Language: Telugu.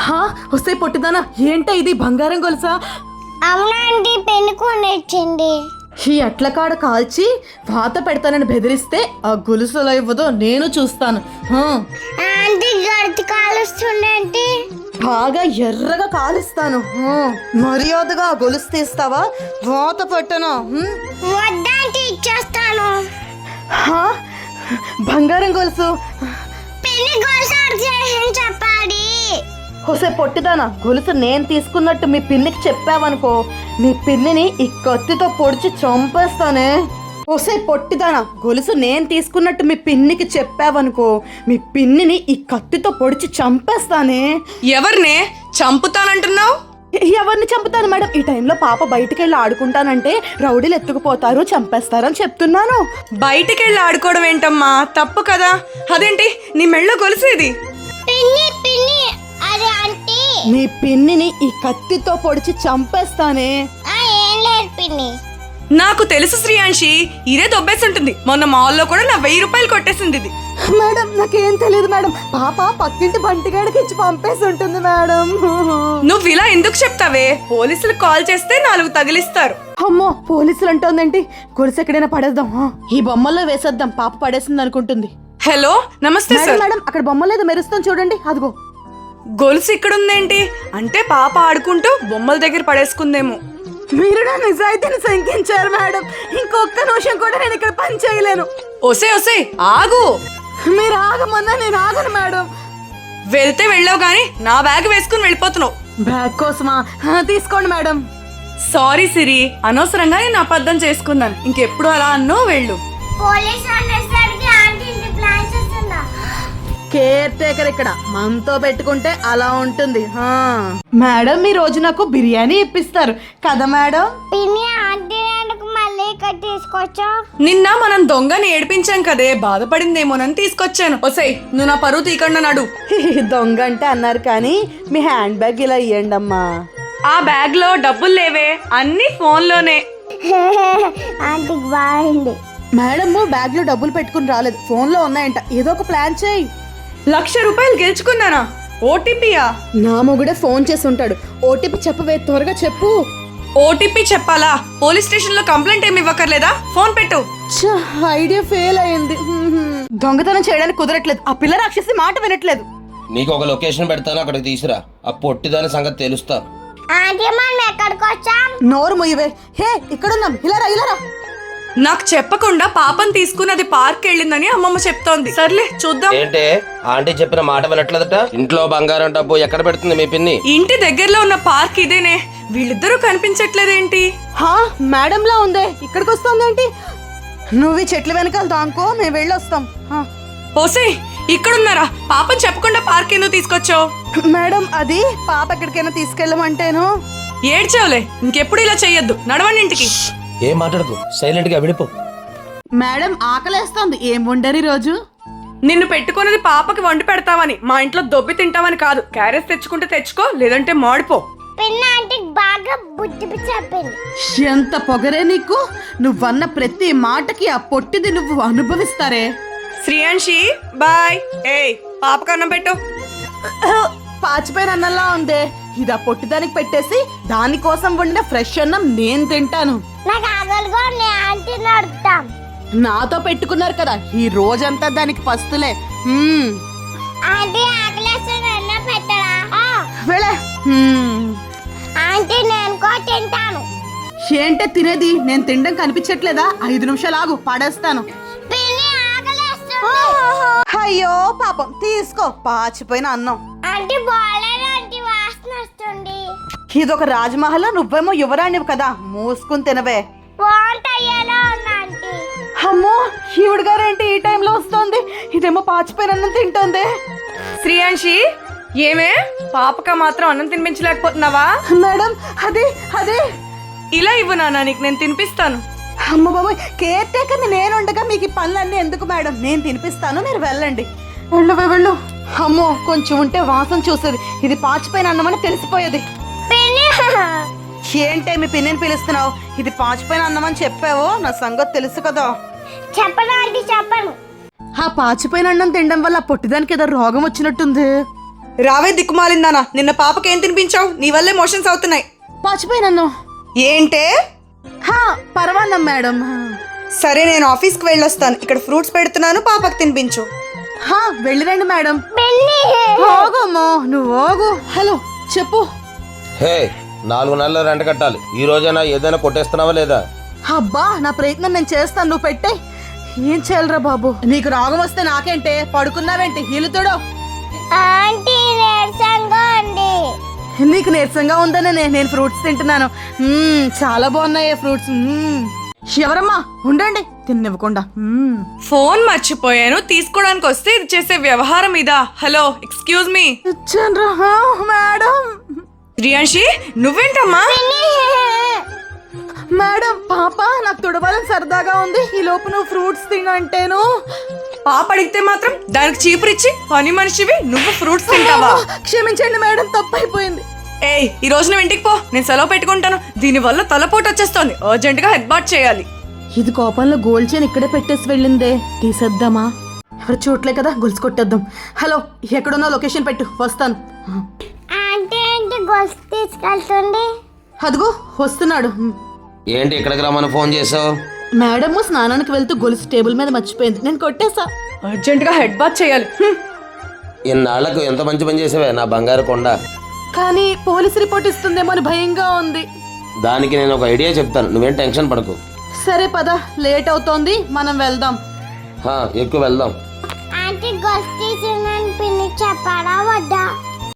హా వస్తే పొట్టిదానా, ఏంటో ఇది బంగారం గొలుసా? అవునా అండి, పెన్ను కొనిచ్చింది. ఈ అట్ల కాడ కాల్చి వాత పెడతానని బెదిరిస్తే ఆ గొలుసులో ఇవ్వదో నేను చూస్తాను. ఆంటీ గడిచి కాలుస్తుందంటే బాగా ఎర్రగా కాలుస్తాను. మర్యాదగా గొలుసు తీస్తావా? వాత పెట్టను. వద్దంటే ఇచ్చేస్తాను. బంగారం గొలుసు పెన్ను గొలుసు చేసి చెప్పాలి. హోసే పొట్టిదానా, గొలుసు నేను తీసుకున్నట్టు మీ పిన్నికి చెప్పావనుకో, మీ పిన్నిని ఈ కత్తితో పొడిచి చంపేస్తానే. హోసే పొట్టిదానా, గొలుసు నేను తీసుకున్నట్టు మీ పిన్నికి చెప్పావనుకో, మీ పిన్నిని ఈ కత్తితో పొడిచి చంపేస్తానే. ఎవరినే చంపుతానంటున్నావు? ఎవరిని చంపుతాను మేడం? ఈ టైంలో పాప బయటికి వెళ్ళి ఆడుకుంటానంటే రౌడీలు ఎత్తుకుపోతారు, చంపేస్తారని చెప్తున్నాను. బయటికి వెళ్ళి ఆడుకోవడం ఏంటమ్మా, తప్పు కదా. అదేంటి నీ మెళ్ళో గొలుసేది? పిన్ని పిన్ని అరే ఆంటీ, మీ పిన్నిని ఈ కత్తితో పొడిచి చంపేస్తానే. ఏం లేదు పిన్ని. నాకు తెలుసు శ్రీయాంశి, ఇదే దొబ్బేసి ఉంటుంది. మొన్న మాల్లో కూడా నా 1000 రూపాయలు కొట్టేసింది ఇది. మేడం నాకేం తెలియదు మేడం, పాప పక్కింటి బంటిగాడికి ఇచ్చి పంపేసి ఉంటుంది మేడం. నువ్వు ఇలా ఎందుకు చెప్తావే? పోలీసులకు కాల్ చేస్తే 4 తగిలిస్తారు. అమ్మో, పోలీసులు అంటోందేంటి? గొలుసు ఎక్కడైనా పడేద్దాం, ఈ బొమ్మల్లో వేసేద్దాం, పాప పడేసింది అనుకుంటుంది. హలో, నమస్తే సార్. మేడం అక్కడ బొమ్మలు ఏదో మెరుస్తాం చూడండి, అదిగో. గొలుసు ఇక్కడ ఉందేంటి? అంటే పాప ఆడుకుంటూ బొమ్మల దగ్గర పడేసుకుందేమో. మీరు నా నిజాయితీని శంకించారు మేడం, ఇంకొక నిమిషం కూడా నేను ఇక్కడ పని చేయలేను. ఒసే ఒసే ఆగు. మీరు ఆగమన్నా నేను ఆగను మేడం. వెళ్తే వెళ్ళావు గాని నా బ్యాగ్ వేసుకుని వెళ్ళిపోతున్నావు. బ్యాగ్ కోసమా? తీసుకోండి మేడం. సారీ సిరి, అనవసరంగా నేను అబద్ధం చేసుకున్నాను. ఇంకెప్పుడు అలా అన్నో వెళ్ళు. పోలీస్ అనేసరికి ఆంటీ ఇంటి ప్లాన్ చేస్తుందా? కేర్ టేకర్ ఇక్కడ మనతో పెట్టుకుంటే అలా ఉంటుంది. మేడం ఈ రోజు నాకు బిర్యానీ ఇప్పిస్తారు కదా మేడం? పిన్ని ఆంటీ మళ్ళీ ఇక్కడ తీసుకొచ్చా. నిన్న మనం దొంగని ఏడిపించాం కదే, బాధపడిందేమోనని తీసుకొచ్చాను. ఒసై నువ్వు నా పరువు తీకుండా నడు. దొంగ అంటే అన్నారు కానీ మీ హ్యాండ్ బ్యాగ్ ఇలా ఇయ్యండి అమ్మా. ఆ బ్యాగ్ లో డబ్బులు లేవే, అన్ని ఫోన్ లోనే. ఆంటీకి బాగుంది. మేడం బ్యాగ్ లో డబ్బులు పెట్టుకుని రాలేదు, ఫోన్ లో ఉన్నాయంట. ఏదో ఒక ప్లాన్ చేయి. 1,00,000 రూపాయలు గెలుచుకున్నానా? ఓటీపీయా? నా మొగుడే ఫోన్ చేసి ఉంటాడు. ఓటీపీ చెప్పవే, త్వరగా చెప్పు. ఓటీపీ చెప్పాలా? పోలీస్ స్టేషన్ లో కంప్లైంట్ ఏమి ఇవ్వకర్లేదా? ఫోన్ పెట్టు. ఐడియా ఫెయిల్ అయింది. దొంగతనం చేయడానికి కుదరట్లేదు, ఆ పిల్ల రాక్షసి మాట వినట్లేదు. నీకు ఒక లొకేషన్ పెడతాను, అక్కడికి తీసురా. ఆ పొట్టిదాని సంగతి తెలుస్తా. ఆంటీ మనం ఎక్కడికి వచ్చాం? నోరు ముయ్యవే. హే ఇక్కడున్నాం, ఇలారా ఇలారా. నాకు చెప్పకుండా పాపం తీసుకున్నది పార్క్ వెళ్ళిందని అమ్మమ్మ చెప్తోంది. సర్లే చూద్దాం. ఏంటే ఆంటీ చెప్పిన మాట వినట్లేదట? ఇంట్లో బంగారం డబ్బు ఎక్కడ పెడుతుంది మీ పిన్ని? ఇంటి దగ్గరలో ఉన్న పార్క్ ఇదేనే. వీళ్ళిద్దరూ కనిపించట్లేదేంటి? మేడం లా ఉందే, ఇక్కడికి వస్తుందేంటి? నువ్వు ఈ చెట్ల వెనకాల దాంకో, మేము వెళ్ళి వస్తాం. ఓసే ఇక్కడున్నారా? పాపం చెప్పకుండా పార్క్ ఎందుకు తీసుకొచ్చావు? మేడం అది పాప ఎక్కడికైనా తీసుకెళ్ళమంటేను. ఏడ్చావులే, ఇంకెప్పుడు ఇలా చెయ్యొద్దు. నడవండి ఇంటికి. ఏం మాట్లాడకు, సైలెంట్ గా విడిపో. మేడం ఆకలేస్తుంది, ఏం వండారు రోజు? నిన్ను పెట్టుకున్నది పాపకి వండి పెడతావని, మా ఇంట్లో దొబ్బి తింటావని కాదు. క్యారెస్ తెచ్చుకుంటే తెచ్చుకో, లేదంటే మాడిపో. పిన్ని ఆంటీకి బాగా బుద్ధి చెప్పింది. ఎంత పొగరే నీకు! నువ్వన్న ప్రతి మాటకి ఆ పొట్టిది నువ్వు అనుభవిస్తారే. శ్రీయాంశి బాయ్. ఏయ్ పాపకు అన్నం పెట్టు. పాచిపోయిన అన్నంలా ఉందే, ఇది ఆ పొట్టిదానికి పెట్టేసి దానికోసం వండిన ఫ్రెష్ అన్నం నేను తింటాను. నాకు ఆకలిగా ఆంటీ నడుపుతాం. నాతో పెట్టుకున్నారు కదా, ఈ రోజంతా దానికి పస్తులే. ఆంటీ ఆకలేస్తుంది, అన్నం పెట్టరా? వెళ్ళే. ఆంటీ నేను కూడా తింటాను. ఏంటే తినేది? నేను తినడం కనిపించట్లేదా? 5 నిమిషాలు ఆగు, పడేస్తాను. పిన్ని ఆకలేస్తుంది. అయ్యో పాపం, తీసుకో పాచిపోయిన అన్నం. ఆంటీ బాగాలేదు ఆంటీ, వాసన వస్తుంది. ఇదొక రాజమహల్, నువ్వేమో యువరాణివి కదా, మూసుకుని తినవే. వాంట్ అయ్యేలా ఉంది ఆంటీ. అమ్మో, ఈవిడ గారేంటి ఈ టైంలో వస్తోంది? ఇదేమో పాచిపోయిన అన్నం తింటోంది. శ్రీయాంశి ఏమే, పాపక మాత్రం అన్నం తినిపించలేకపోతున్నావా? మేడం అదే ఇలా ఇవ్వు నాన్న, నీకు నేను తినిపిస్తాను. అమ్మ బాబాయ్, కేర్ టేకర్ నేను ఉండగా మీకు ఈ పనులన్నీ ఎందుకు మేడం? నేను తినిపిస్తాను, మీరు వెళ్ళండి. వెళ్ళు. అమ్మో, కొంచెం ఉంటే వాసన చూసేది, ఇది పాచిపోయిన అన్నమని తెలిసిపోయేది. ఏంటే మీ పిన్నిని పిలుస్తున్నావు? ఇది పాచిపోయిన అన్నమని చెప్పావో, నా సంగతి తెలుసు కదా. చెప్పను ఆంటీ, చెప్పను. ఆ పాచిపోయిన అన్నం తినడం వల్ల పొట్టిదానికి ఏదో రోగం వచ్చినట్టుంది. రావే దిక్కుమాలిందానా, నిన్న పాపకి ఏం తినిపించావు? నీ వల్లే మోషన్స్ అవుతున్నాయి. మర్చిపోయినాను. ఏంటే? పర్వాలేదు మేడం. సరే, నేను ఆఫీస్కి వెళ్ళొస్తాను. ఇక్కడ ఫ్రూట్స్ పెడుతున్నాను, పాపకి తినిపించు. వెళ్ళిరండి మేడం. ఆగమ్మా, నువ్వు ఆగు. హలో, చెప్పు. హే, 4 నెలలు రెంట్ కట్టాలి. ఈ రోజైనా ఏదైనా కొట్టేస్తున్నావా లేదా? అబ్బా, నా ప్రయత్నం నేను చేస్తాను, నువ్వు పెట్టే. ఏం చేయాలరా బాబు? నీకు రోగం వస్తే నాకేంటే? పడుకున్నావేంటి? ఇల్లుతుడో. ఆంటీ నీరసంగా ఉంది. నీకు నీరసంగా ఉందనే నేను ఫ్రూట్స్ తింటున్నాను. చాలా బాగున్నాయి ఫ్రూట్స్. ఎవరమ్మా? ఉండండి, తిన్నివ్వకుండా. ఫోన్ మర్చిపోయాను, తీసుకోవడానికి వస్తే ఇది చేసే వ్యవహారం ఇదా? Hello, excuse me. ఇచ్చాన్రా మేడం. రియాన్షి, నువ్వేంటమ్మా? మేడం, పాప నాకు తుడవాలని సరదాగా ఉంది. ఈ లోపు నువ్వు ఫ్రూట్స్ తినంటేను. పాప అడిగితే మాత్రం దానికి చీపురిచ్చి పని మనిషివి నువ్వు ఫ్రూట్స్ తింటావా? క్షమించండి మేడం, తప్పైపోయింది. ఏయ్, ఈ రోజు నువ్వు ఇంటికి పో, నేను సెలవు పెట్టుకుంటాను. దీనివల్ల తలపోటు వచ్చేస్తోంది. అర్జెంట్ గా హెడ్ బాత్ చేయాలి. ఇది కోపంలో గోల్డ్ చైన్ ఇక్కడే పెట్టేసి వెళ్ళిందే. తీసేద్దామా? ఎవరు చూడలే కదా, గొలుసు కొట్టేద్దాం. హలో, ఎక్కడున్నా లొకేషన్ పెట్టు, వస్తాను. ఆంటీ ఏంటి గొలుసు తీసుకెళ్తుంది? అదిగో వస్తున్నాడు. ఏంటి ఇక్కడికి రమ్మని ఫోన్ చేసావు? మేడం స్నానానికి వెళ్తూ గొలుసు టేబుల్ మీద మర్చిపోయింది, నేను కొట్టేసా. అర్జెంట్ గా హెడ్ బాత్ చేయాలి. ఇన్నాళ్లకు ఎంత మంచి పని చేసావే నా బంగారు కొండ. కానీ పోలీస్ రిపోర్ట్ ఇస్తుందేమో అని భయంగా ఉంది. దానికి నేను ఒక ఐడియా చెప్తాను, నువ్వేం టెన్షన్ పడకు. సరే పద, లేట్ అవుతోంది, మనం వెళ్దాం. ఎక్కువ వెళ్దాం. ఆంటీ గొలుసు తీసిందని పిన్ని చెప్పాడా వద్దా?